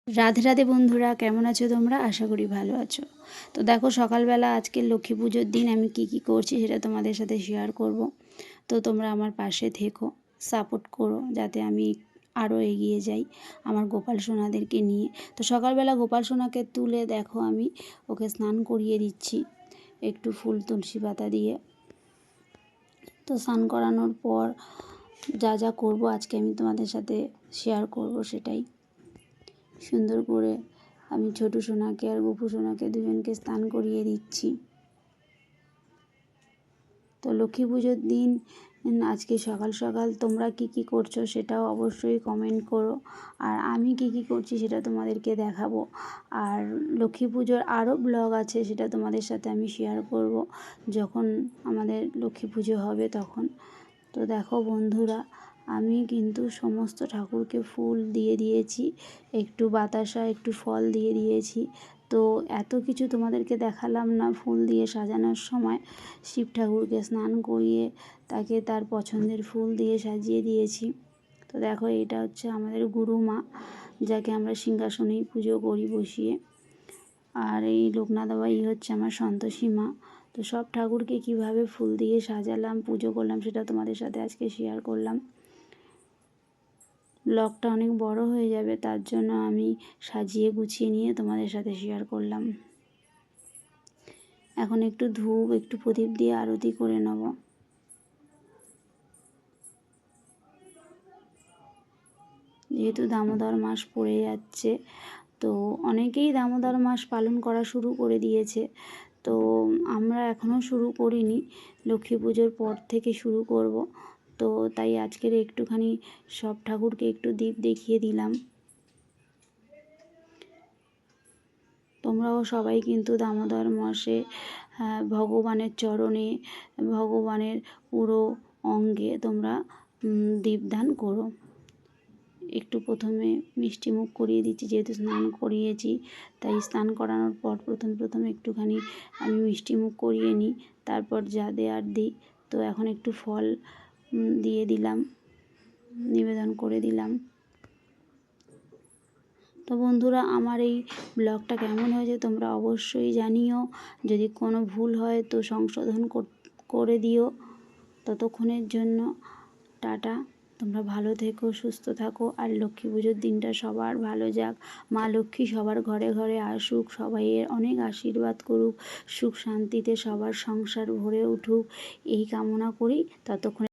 রাধে রাধে বন্ধুরা, কেমন আছো তোমরা? আশা করি ভালো আছো। তো দেখো, সকালবেলা আজকে লক্ষ্মী পুজোর দিন আমি কি করছি সেটা তোমাদের সাথে শেয়ার করব। তো তোমরা আমার পাশে থেকো, সাপোর্ট করো যাতে আমি আরও এগিয়ে যাই আমার গোপাল সোনাদেরকে নিয়ে। তো সকালবেলা গোপাল সোনাকে তুলে দেখো আমি ওকে স্নান করিয়ে দিচ্ছি একটু ফুল তুলসী পাতা দিয়ে। তো স্নান করানোর পর যা যা করব আজকে আমি তোমাদের সাথে শেয়ার করব সেটাই। সুন্দর করে আমি ছোটো সোনাকে আর গোপু সোনাকে দুজনকে স্নান করিয়ে দিচ্ছি। তো লক্ষ্মী পুজোর দিন আজকে সকাল সকাল তোমরা কি করছো সেটাও অবশ্যই কমেন্ট করো, আর আমি কি করছি সেটা তোমাদেরকে দেখাবো। আর লক্ষ্মী পুজোর আরও ব্লগ আছে, সেটা তোমাদের সাথে আমি শেয়ার করব যখন আমাদের লক্ষ্মী পুজো হবে তখন। তো দেখো বন্ধুরা, আমি কিন্তু সমস্ত ঠাকুরকে ফুল দিয়ে দিয়েছি, একটু বাতাসা একটু ফল দিয়ে দিয়েছি। তো এত কিছু তোমাদেরকে দেখালাম না ফুল দিয়ে সাজানোর সময়। শিব ঠাকুরকে স্নান করিয়ে তাকে তার পছন্দের ফুল দিয়ে সাজিয়ে দিয়েছি। তো দেখো, এটা হচ্ছে আমাদের গুরু মা, যাকে আমরা সিংহাসনেই পুজো করি বসিয়ে। আর এই লোকনাথ বাবাই হচ্ছে আমার সন্তোষী মা। তো সব ঠাকুরকে কিভাবে ফুল দিয়ে সাজালাম, পুজো করলাম সেটা তোমাদের সাথে আজকে শেয়ার করলাম। ব্লগটা অনেক বড় হয়ে যাবে, তার জন্য আমি সাজিয়ে গুছিয়ে নিয়ে তোমাদের সাথে শেয়ার করলাম। এখন একটু ধূপ একটু প্রদীপ দিয়ে আরতি করে নেব। যেহেতু দামোদর মাস পড়ে যাচ্ছে, তো অনেকেই দামোদর মাস পালন করা শুরু করে দিয়েছে। তো আমরা এখনও শুরু করিনি, লক্ষ্মী পুজোর পর থেকে শুরু করব। তো তাই আজকের একটুখানি সব ঠাকুরকে একটু দীপ দেখিয়ে দিলাম। তোমরাও সবাই কিন্তু দামোদর মাসে ভগবানের চরণে, ভগবানের পুরো অঙ্গে তোমরা দীপদান করো। একটু প্রথমে মিষ্টি মুখ করিয়ে দিচ্ছি, যেহেতু স্নান করিয়েছি তাই স্নান করানোর পর প্রথম একটুখানি আমি মিষ্টি মুখ করিয়ে নিই, তারপর যা দেওয়ার দিই। তো এখন একটু ফল দিয়ে দিলাম, নিবেদন করে দিলাম। তো বন্ধুরা, আমার এই ব্লগটা কেমন হয়েছে তোমরা অবশ্যই জানিও। যদি কোনো ভুল হয় তো সংশোধন করে দিও। ততক্ষণের জন্য টাটা। তোমরা ভালো থেকো, সুস্থ থাকো, আর লক্ষ্মী পুজোর দিনটা সবার ভালো যাক। মা লক্ষ্মী সবার ঘরে ঘরে আসুক, সবাইয়ের অনেক আশীর্বাদ করুক, সুখ শান্তিতে সবার সংসার ভরে উঠুক, এই কামনা করি। ততক্ষণে